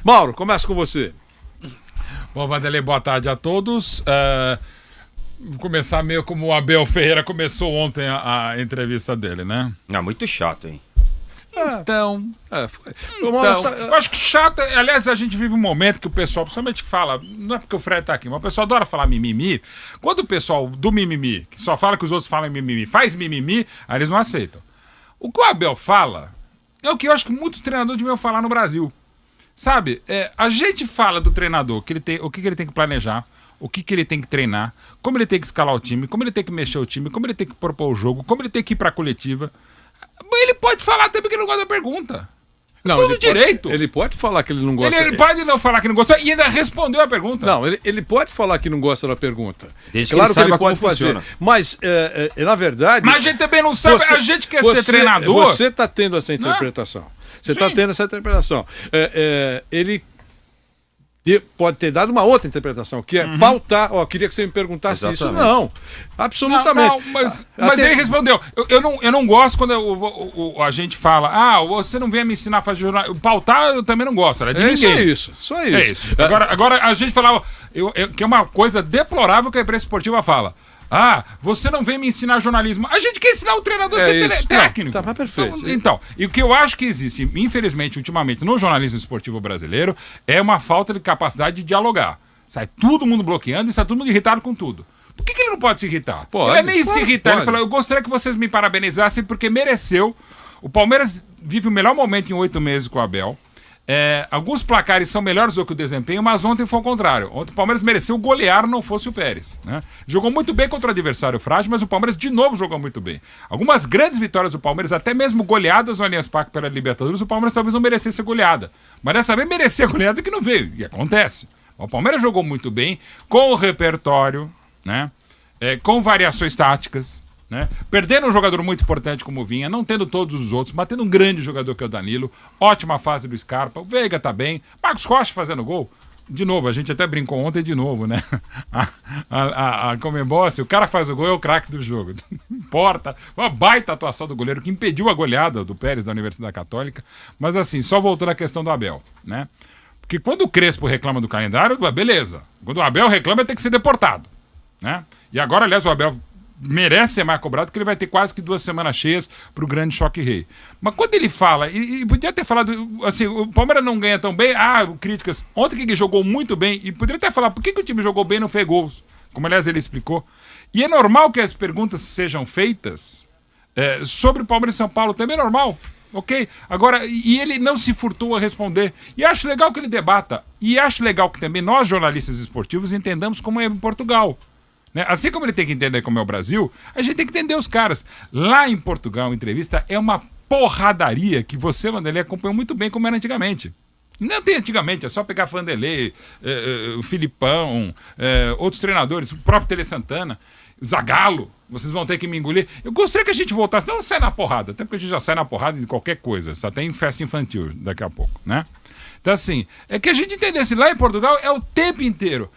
Mauro, começa com você. Bom, Vanderlei, boa tarde a todos. Vou começar meio como o Abel Ferreira começou ontem a entrevista dele, né? Muito chato, hein? Então, Então, eu acho que chato. Aliás, a gente vive um momento que o pessoal, principalmente que fala, não é porque o Fred tá aqui, mas o pessoal adora falar mimimi. Quando o pessoal do mimimi, que só fala que os outros falam mimimi, faz mimimi, aí eles não aceitam. O que o Abel fala é o que eu acho que muitos treinadores deviam falar no Brasil. Sabe, a gente fala do treinador, que ele tem, o que ele tem que planejar, o que ele tem que treinar, como ele tem que escalar o time, como ele tem que mexer o time, como ele tem que propor o jogo, como ele tem que ir pra coletiva. Ele pode falar também que ele não gosta da pergunta. não, Tudo direito. Ele pode falar que ele não gosta. Ele pode não falar que não gostou e ainda respondeu a pergunta. Não, ele pode falar que não gosta da pergunta. Desde Claro que que ele ele saiba pode como fazer. funciona. Mas, na verdade. Mas a gente também não sabe. A gente quer ser treinador. Você está tendo essa interpretação. Você está Sim. tendo essa interpretação. Ele pode ter dado uma outra interpretação, que é pautar. Ó, queria que você me perguntasse Exatamente. isso. Não, absolutamente. Não, mas ele respondeu. Eu não gosto quando a gente fala, você não vem me ensinar a fazer jornal. Pautar eu também não gosto. É de ninguém. Só É isso. isso. Agora a gente falava, que é uma coisa deplorável que a imprensa esportiva fala. Você não vem me ensinar jornalismo. A gente quer ensinar o treinador a ser técnico. Não, tá perfeito. Então, e o que eu acho que existe, infelizmente, ultimamente, no jornalismo esportivo brasileiro, é uma falta de capacidade de dialogar. Sai todo mundo bloqueando e sai todo mundo irritado com tudo. Por que ele não pode se irritar? Pode, Ele é nem se irritar. pode. Ele falou, eu gostaria que vocês me parabenizassem porque mereceu. O Palmeiras vive o melhor momento em 8 meses com o Abel. Alguns placares são melhores do que o desempenho, mas ontem foi o contrário. Ontem o Palmeiras mereceu golear, não fosse o Pérez, né? Jogou muito bem contra o adversário frágil, mas o Palmeiras de novo jogou muito bem. Algumas grandes vitórias do Palmeiras, até mesmo goleadas no Allianz Parque pela Libertadores, o Palmeiras talvez não merecesse a goleada. Mas dessa vez merecia a goleada que não veio, e acontece. O Palmeiras jogou muito bem, com o repertório, né? Com variações táticas, né? Perdendo um jogador muito importante como o Vinha, não tendo todos os outros, mas tendo um grande jogador que é o Danilo, ótima fase do Scarpa, o Veiga tá bem, Marcos Rocha fazendo gol. De novo, a gente até brincou ontem de novo, né? A Conmebol, assim, o cara faz o gol, é o craque do jogo. Não importa, uma baita atuação do goleiro que impediu a goleada do Pérez da Universidade Católica. Mas assim, só voltando à questão do Abel, né? Porque quando o Crespo reclama do calendário, beleza. Quando o Abel reclama, ele tem que ser deportado, né? E agora, aliás, o Abel merece ser mais cobrado, porque ele vai ter quase que 2 semanas cheias pro grande choque rei. Mas quando ele fala, e podia ter falado, assim, o Palmeiras não ganha tão bem, críticas. Ontem que ele jogou muito bem, e poderia até falar, por que o time jogou bem e não fez gols? Como, aliás, ele explicou. E é normal que as perguntas sejam feitas sobre o Palmeiras e São Paulo, também é normal. Ok? Agora, e ele não se furtou a responder. E acho legal que ele debata. E acho legal que também nós, jornalistas esportivos, entendamos como é em Portugal. Né? Assim como ele tem que entender como é o Brasil, a gente tem que entender os caras. Lá em Portugal, a entrevista é uma porradaria que você, Vanderlei, acompanhou muito bem como era antigamente. Não tem antigamente, é só pegar Vanderlei, o Filipão, outros treinadores, o próprio Tele Santana, o Zagallo, vocês vão ter que me engolir. Eu gostaria que a gente voltasse, não sai na porrada, até porque a gente já sai na porrada de qualquer coisa, só tem festa infantil daqui a pouco, né? Então assim, é que a gente entendesse, lá em Portugal é o tempo inteiro.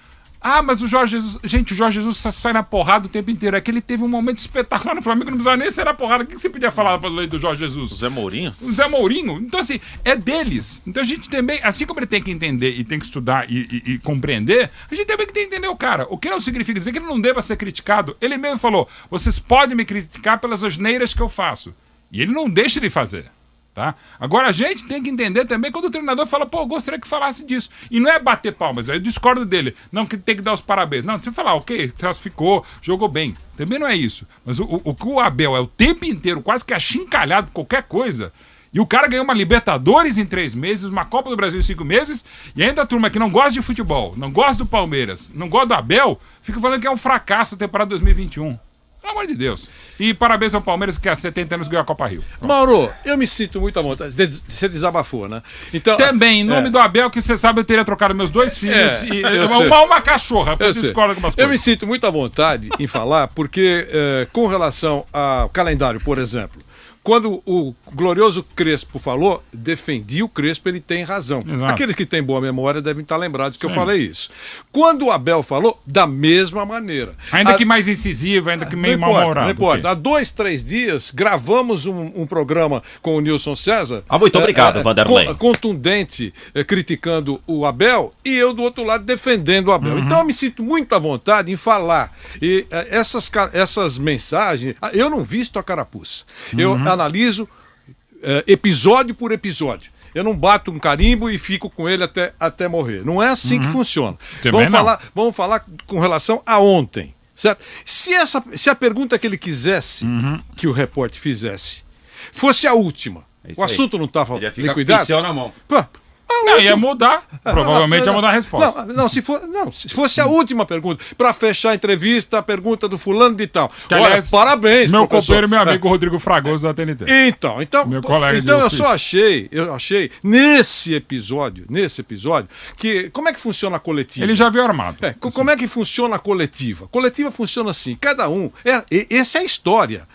Mas o Jorge Jesus... Gente, o Jorge Jesus sai na porrada o tempo inteiro. É que ele teve um momento espetacular no Flamengo, não precisava nem ser na porrada. O que você podia falar para do Jorge Jesus? O Zé Mourinho? O Zé Mourinho. Então, assim, é deles. Então a gente também, assim como ele tem que entender e tem que estudar e compreender, a gente também tem que entender o cara. O que não significa dizer que ele não deva ser criticado. Ele mesmo falou, vocês podem me criticar pelas asneiras que eu faço. E ele não deixa de fazer. Tá? Agora a gente tem que entender também quando o treinador fala, eu gostaria que falasse disso. E não é bater palmas, eu discordo dele. Não, que tem que dar os parabéns. Não, você falar, ok, classificou, jogou bem. Também não é isso. Mas o Abel é o tempo inteiro quase que achincalhado por qualquer coisa. E o cara ganhou uma Libertadores em 3 meses, uma Copa do Brasil em 5 meses, e ainda a turma que não gosta de futebol, não gosta do Palmeiras, não gosta do Abel, fica falando que é um fracasso a temporada 2021. Pelo amor de Deus. E parabéns ao Palmeiras que há 70 anos ganhou a Copa Rio. Pronto. Mauro, eu me sinto muito à vontade. Você desabafou, né? Então, também, em nome do Abel, que você sabe, eu teria trocado meus 2 filhos e uma cachorra. Eu discordo algumas coisas. Eu me sinto muito à vontade em falar, porque com relação ao calendário, por exemplo, quando o glorioso Crespo falou, defendi o Crespo, ele tem razão. Exato. Aqueles que têm boa memória devem estar lembrados que eu falei isso. Quando o Abel falou, da mesma maneira. Ainda que mais incisivo, ainda que meio mal-humorado. Não importa. Há 2, 3 dias, gravamos um programa com o Nilson César. Muito obrigado, Vanderlei. Contundente, criticando o Abel, e eu do outro lado defendendo o Abel. Então eu me sinto muito à vontade em falar. E essas mensagens, eu não visto a carapuça. Eu analiso episódio por episódio. Eu não bato um carimbo e fico com ele até morrer. Não é assim que funciona. Vamos falar com relação a ontem. Certo? Se a pergunta que ele quisesse que o repórter fizesse fosse a última, o assunto não estava liquidado. Na mão. Não, ia mudar. Provavelmente ia mudar a resposta. Se fosse a última pergunta, para fechar a entrevista, a pergunta do fulano de tal. Que, aliás, olha, parabéns, meu professor. companheiro e meu amigo Rodrigo Fragoso da TNT. Então meu colega eu só achei nesse episódio, que como é que funciona a coletiva? Ele já veio armado. Como é que funciona a coletiva? A coletiva funciona assim, cada um, essa é a história.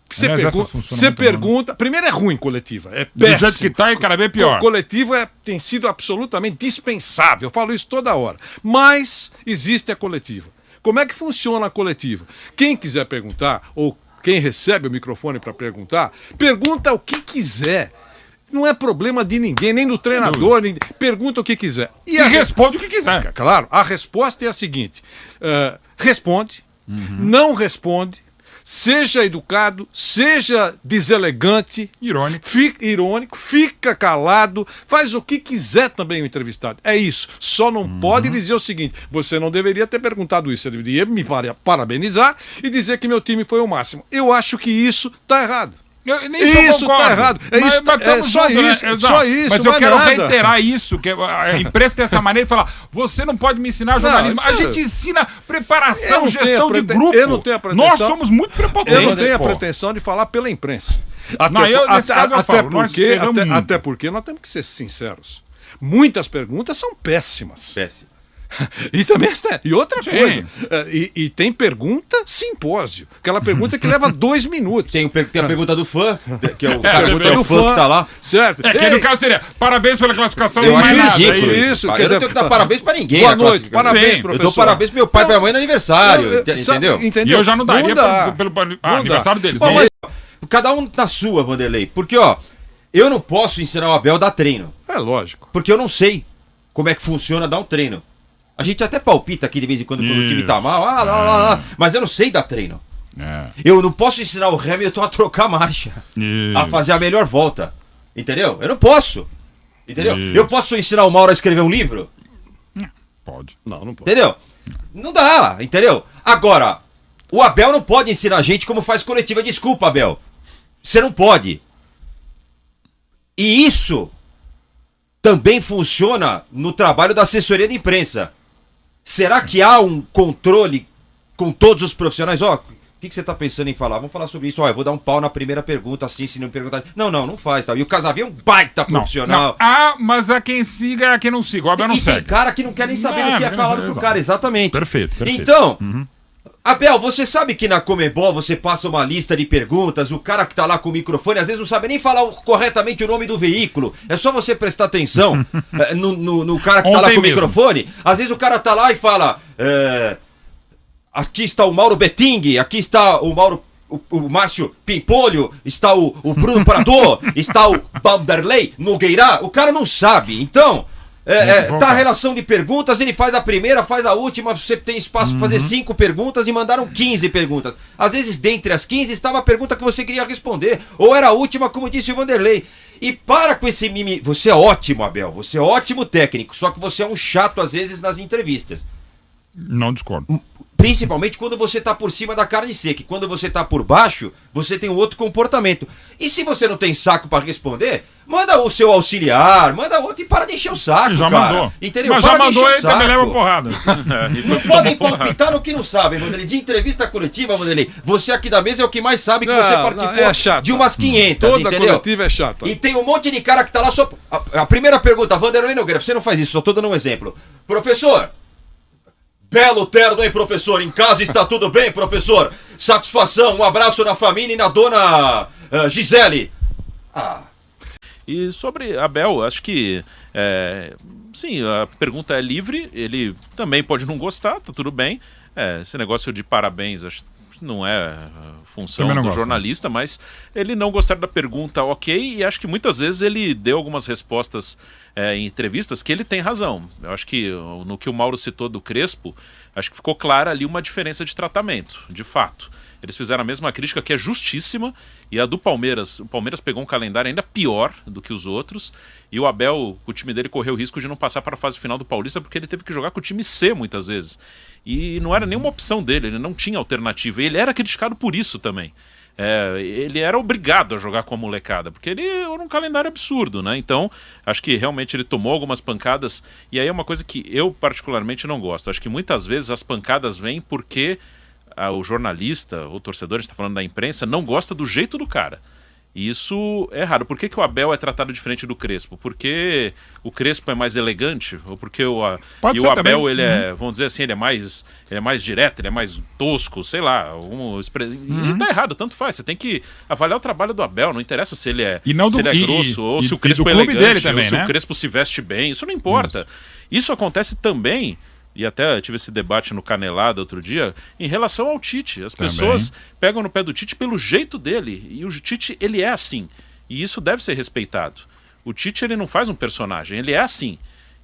Você pergunta. Primeiro é ruim coletiva. É péssimo. Do jeito que tá e cada vez pior. Coletiva tem sido absolutamente dispensável. Eu falo isso toda hora. Mas existe a coletiva. Como é que funciona a coletiva? Quem quiser perguntar, ou quem recebe o microfone para perguntar, pergunta o que quiser. Não é problema de ninguém, nem do treinador. Pergunta o que quiser. E responde o que quiser. Claro, a resposta é a seguinte: responde, não responde. Seja educado, seja deselegante, irônico, fica calado, faz o que quiser também o entrevistado. É isso. Só não pode dizer o seguinte: você não deveria ter perguntado isso, você deveria me parabenizar e dizer que meu time foi o máximo. Eu acho que isso está errado. Isso está errado. Só isso. Mas eu quero reiterar isso, que a imprensa tem essa maneira de falar: você não pode me ensinar jornalismo. A gente ensina preparação, gestão de grupo. Eu não tenho a pretensão. Nós somos muito prepotentes. Eu não tenho a pretensão de falar pela imprensa. Até porque nós temos que ser sinceros. Muitas perguntas são péssimas. E outra coisa, e tem pergunta simpósio, aquela pergunta que leva 2 minutos. Tem a pergunta do fã, que é o pergunta do fã que tá lá. Certo. Que no caso seria: parabéns pela classificação. Eu acho ridículo isso. Eu não tenho que dar parabéns pra ninguém. Boa noite, parabéns, professor. Eu dou parabéns pro meu pai e pra minha mãe no aniversário, entendeu? E eu já não daria pelo aniversário deles. Cada um na sua, Vanderlei. Porque, eu não posso ensinar o Abel a dar treino. É lógico. Porque eu não sei como é que funciona dar um treino. A gente até palpita aqui de vez em quando o time tá mal, mas eu não sei dar treino. Eu não posso ensinar o Hamilton a trocar marcha, a fazer a melhor volta. Entendeu? Eu não posso. Entendeu? Eu posso ensinar o Mauro a escrever um livro? Pode. Não pode. Entendeu? Não dá, entendeu? Agora, o Abel não pode ensinar a gente como faz coletiva. Desculpa, Abel. Você não pode. E isso também funciona no trabalho da assessoria de imprensa. Será que há um controle com todos os profissionais? O que você está pensando em falar? Vamos falar sobre isso. Eu vou dar um pau na primeira pergunta, assim, se não perguntar. Não faz. Tal. E o Casavinho é um baita profissional. Mas a quem siga e a quem não siga. O Abel não segue. Tem cara que não quer nem saber do que é falado pro cara, exatamente. Perfeito. Então, Abel, você sabe que na Comebol você passa uma lista de perguntas, o cara que tá lá com o microfone às vezes não sabe nem falar corretamente o nome do veículo. É só você prestar atenção no cara que tá lá com o microfone. Às vezes o cara tá lá e fala: aqui está o Mauro Betting, aqui está o Mauro, o Márcio Pimpolho, está o Bruno Prado, está o Vanderlei Nogueira. O cara não sabe. Então, tá a relação de perguntas, ele faz a primeira, faz a última, você tem espaço para fazer 5 perguntas e mandaram 15 perguntas. Às vezes, dentre as 15, estava a pergunta que você queria responder, ou era a última, como disse o Vanderlei. E para com esse mimimi. Você é ótimo, Abel, você é ótimo técnico, só que você é um chato às vezes nas entrevistas. Não discordo. Principalmente quando você tá por cima da carne seca. E quando você tá por baixo, você tem um outro comportamento. E se você não tem saco pra responder, manda o seu auxiliar, manda outro e para de encher o saco, já cara. Mandou. Entendeu? Mas para já mandou, ele também leva porrada. Não podem palpitar no que não sabem, Vanderlei. De entrevista coletiva, Vanderlei, você aqui da mesa é o que mais sabe que você participou de umas 500, Toda entendeu? coletiva é chata. E tem um monte de cara que tá lá só... A primeira pergunta, Vanderlei Nogueira, você não faz isso, só tô dando um exemplo. Professor... Belo terno, hein, professor? Em casa está tudo bem, professor? Satisfação, um abraço na família e na dona Gisele. E sobre Abel, acho que, sim, a pergunta é livre, ele também pode não gostar, tá tudo bem. Esse negócio de parabéns, acho que não é função do jornalista, mas ele não gostar da pergunta, ok, e acho que muitas vezes ele deu algumas respostas em entrevistas que ele tem razão. Eu acho que no que o Mauro citou do Crespo, acho que ficou clara ali uma diferença de tratamento, de fato. Eles fizeram a mesma crítica que é justíssima, e a do Palmeiras, o Palmeiras pegou um calendário ainda pior do que os outros, e o Abel, o time dele correu o risco de não passar para a fase final do Paulista porque ele teve que jogar com o time C muitas vezes. E não era nenhuma opção dele, ele não tinha alternativa, e ele era criticado por isso também. Ele era obrigado a jogar com a molecada, porque ele era um calendário absurdo, né? Então, acho que realmente ele tomou algumas pancadas, e aí é uma coisa que eu particularmente não gosto. Acho que muitas vezes as pancadas vêm porque o jornalista, o torcedor, a gente está falando da imprensa, não gosta do jeito do cara. E isso é errado. Por que o Abel é tratado diferente do Crespo? Porque o Crespo é mais elegante? Ou porque o Abel, também. Ele é, vamos dizer assim, ele é mais direto, ele é mais tosco, sei lá. E tá errado, tanto faz. Você tem que avaliar o trabalho do Abel, não interessa se ele é, grosso, ou se o Crespo é elegante, dele também, ou se o Crespo se veste bem, isso não importa. Isso acontece também. E até tive esse debate no Canelada outro dia, em relação ao Tite. As pessoas pegam no pé do Tite pelo jeito dele. E o Tite, ele é assim. E isso deve ser respeitado. O Tite, ele não faz um personagem, ele é assim.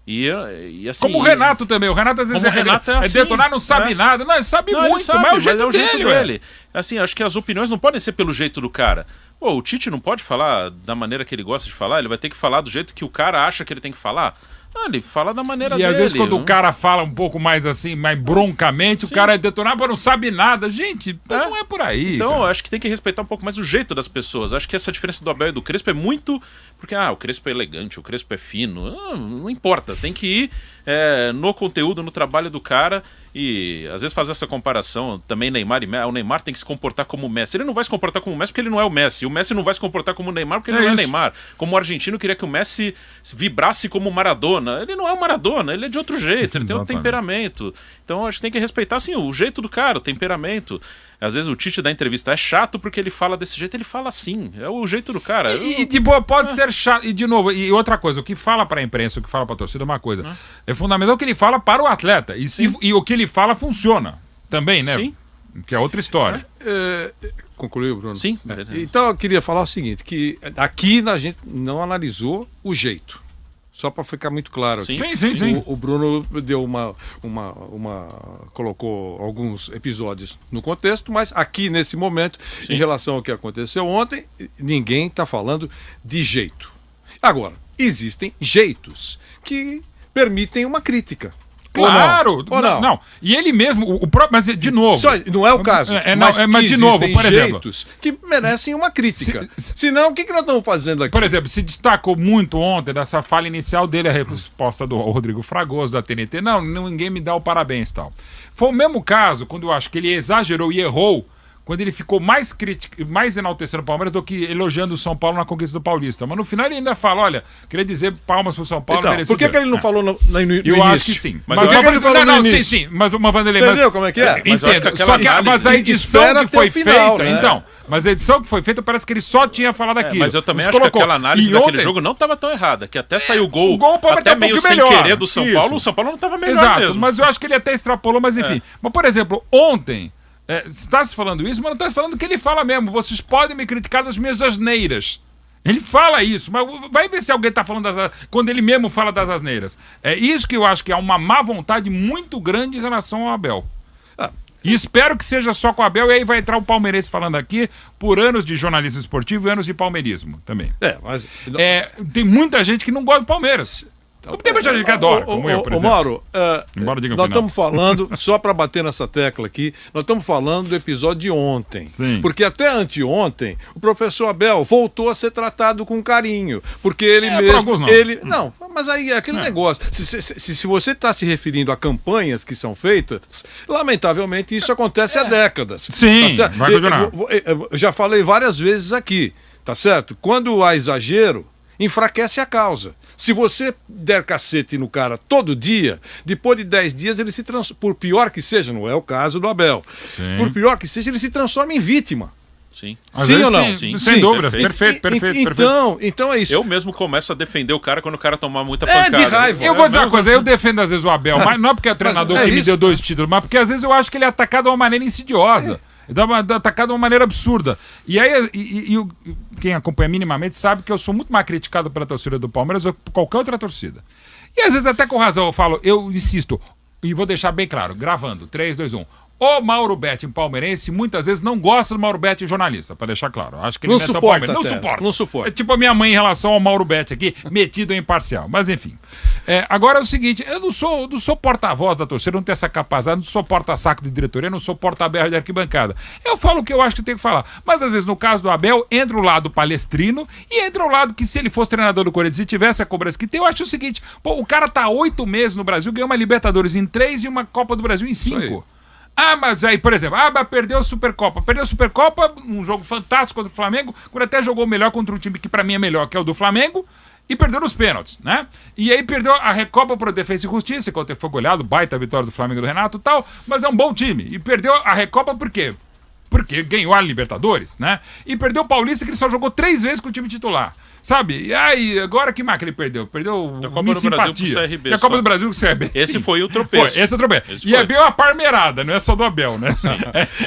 E assim, como o Renato também. O Renato às vezes assim, detonar, não sabe nada. Não, ele sabe muito, mas é o jeito dele. Assim, acho que as opiniões não podem ser pelo jeito do cara. O Tite não pode falar da maneira que ele gosta de falar, ele vai ter que falar do jeito que o cara acha que ele tem que falar. Ele fala da maneira dele. E às vezes quando o cara fala um pouco mais assim, mais broncamente, o cara é detonar, mas não sabe nada. Gente, não é por aí. Então, eu acho que tem que respeitar um pouco mais o jeito das pessoas. Acho que essa diferença do Abel e do Crespo é muito... Porque, o Crespo é elegante, o Crespo é fino. Não importa, tem que ir no conteúdo, no trabalho do cara. E às vezes fazer essa comparação também Neymar e Messi. O Neymar tem que se comportar como o Messi. Ele não vai se comportar como o Messi porque ele não é o Messi. O Messi não vai se comportar como o Neymar porque ele não é o Neymar. Como o argentino queria que o Messi vibrasse como o Maradona. Ele não é o Maradona, ele é de outro jeito, ele tem outro temperamento. Então acho que tem que respeitar assim, o jeito do cara, o temperamento. Às vezes o Tite da entrevista é chato porque ele fala desse jeito, ele fala assim, é o jeito do cara. E de boa, pode ser chato. E de novo, e outra coisa, o que fala para a imprensa, o que fala para a torcida é uma coisa. É fundamental que ele fala para o atleta. E o que ele fala funciona também, né? Sim. Que é outra história. Concluiu, Bruno? Sim. Então eu queria falar o seguinte, que aqui a gente não analisou o jeito. Só para ficar muito claro aqui. Sim. O Bruno deu colocou alguns episódios no contexto, mas aqui nesse momento, em relação ao que aconteceu ontem, ninguém está falando de jeito. Agora, existem jeitos que permitem uma crítica. Claro! Ou não? E ele mesmo, o próprio, mas de novo... Não é o caso. Mas de novo, por exemplo... jeitos que merecem uma crítica. Senão, o que nós estamos fazendo aqui? Por exemplo, se destacou muito ontem dessa fala inicial dele, a resposta do Rodrigo Fragoso, da TNT, ninguém me dá o parabéns e tal. Foi o mesmo caso, quando eu acho que ele exagerou e errou, quando ele ficou mais enaltecendo o Palmeiras do que elogiando o São Paulo na conquista do Paulista. Mas no final ele ainda fala, olha, queria dizer palmas pro São Paulo. Então, por que ele não falou no início? Eu acho que sim. Mas por que ele falou no início? Sim. Mas uma Vanderlei... Entendeu como é que é? Mas a edição que foi feita... Então, mas a edição que foi feita parece que ele só tinha falado aquilo. Mas eu também acho que aquela análise daquele jogo não estava tão errada, que até saiu o gol até meio sem querer do São Paulo, o São Paulo não estava melhor mesmo. Mas eu acho que ele até extrapolou, mas enfim. Mas, por exemplo, ontem... está se falando isso, mas não está se falando que ele fala mesmo. Vocês podem me criticar das minhas asneiras. Ele fala isso, mas vai ver se alguém está falando quando ele mesmo fala das asneiras. É isso que eu acho que é uma má vontade muito grande em relação ao Abel. E espero que seja só com o Abel, e aí vai entrar o palmeirense falando aqui por anos de jornalismo esportivo e anos de palmeirismo também. Mas... tem muita gente que não gosta do Palmeiras. Tem muita gente que adora, como eu, por exemplo. Mauro, nós estamos falando, só para bater nessa tecla aqui, nós estamos falando do episódio de ontem. Sim. Porque até anteontem, o professor Abel voltou a ser tratado com carinho. Porque ele mesmo... Não, mas aí é aquele negócio. Se você está se referindo a campanhas que são feitas, lamentavelmente isso acontece há décadas. Sim, tá, vai continuar. Eu já falei várias vezes aqui, tá certo? Quando há exagero, enfraquece a causa. Se você der cacete no cara todo dia, depois de 10 dias ele se transforma, por pior que seja, não é o caso do Abel, por pior que seja, ele se transforma em vítima. Sim. Sim ou não? Sim, sem dúvida. Perfeito. Perfeito. Então é isso. Eu mesmo começo a defender o cara quando o cara tomar muita É, pancada. de raiva. Eu vou dizer uma coisa, eu defendo às vezes o Abel, mas não é porque é o treinador é que me isso. deu 2 títulos, mas porque às vezes eu acho que ele é atacado de uma maneira insidiosa. Ele é atacado de uma maneira absurda. E aí, quem acompanha minimamente sabe que eu sou muito mais criticado pela torcida do Palmeiras do que por qualquer outra torcida. E às vezes até com razão eu falo, eu insisto, e vou deixar bem claro, gravando, 3, 2, 1. O Mauro Betti, palmeirense, muitas vezes não gosta do Mauro Betti jornalista, pra deixar claro. Acho que ele Não mete o suporta Palmeiras. Não até. suporta. Não suporta. É tipo a minha mãe em relação ao Mauro Betti aqui, metido em imparcial. Mas enfim. Agora é o seguinte, eu não sou porta-voz da torcida, não tenho essa capacidade, não sou porta-saco de diretoria, não sou porta-berra de arquibancada. Eu falo o que eu acho que tenho que falar. Mas às vezes, no caso do Abel, entra o lado palestrino e entra o lado que se ele fosse treinador do Corinthians e tivesse a cobrança que tem, eu acho o seguinte, pô, o cara tá 8 meses no Brasil, ganhou uma Libertadores em 3 e uma Copa do Brasil em 5. Ah, mas aí, por exemplo, mas perdeu a Supercopa. Perdeu a Supercopa, um jogo fantástico contra o Flamengo, quando até jogou melhor contra um time que pra mim é melhor, que é o do Flamengo, e perdeu nos pênaltis, né? E aí perdeu a Recopa pro Defensa e Justiça, quando foi goleado, baita vitória do Flamengo do Renato e tal, mas é um bom time. E perdeu a Recopa por quê? Porque ganhou a Libertadores, né? E perdeu o Paulista, que ele só jogou 3 vezes com o time titular. Sabe? E aí, agora que marca ele perdeu? Perdeu A Copa do Brasil com o CRB. E a Copa do Brasil com o CRB. Esse sim. foi o tropeço. Esse é o tropeço. Esse E foi. é bem uma parmeirada, não é só do Abel, né?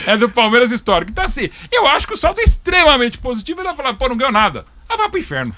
É do Palmeiras histórico. Então assim, eu acho que o saldo é extremamente positivo. Ele vai falar, pô, não ganhou nada. Ah, vai pro inferno.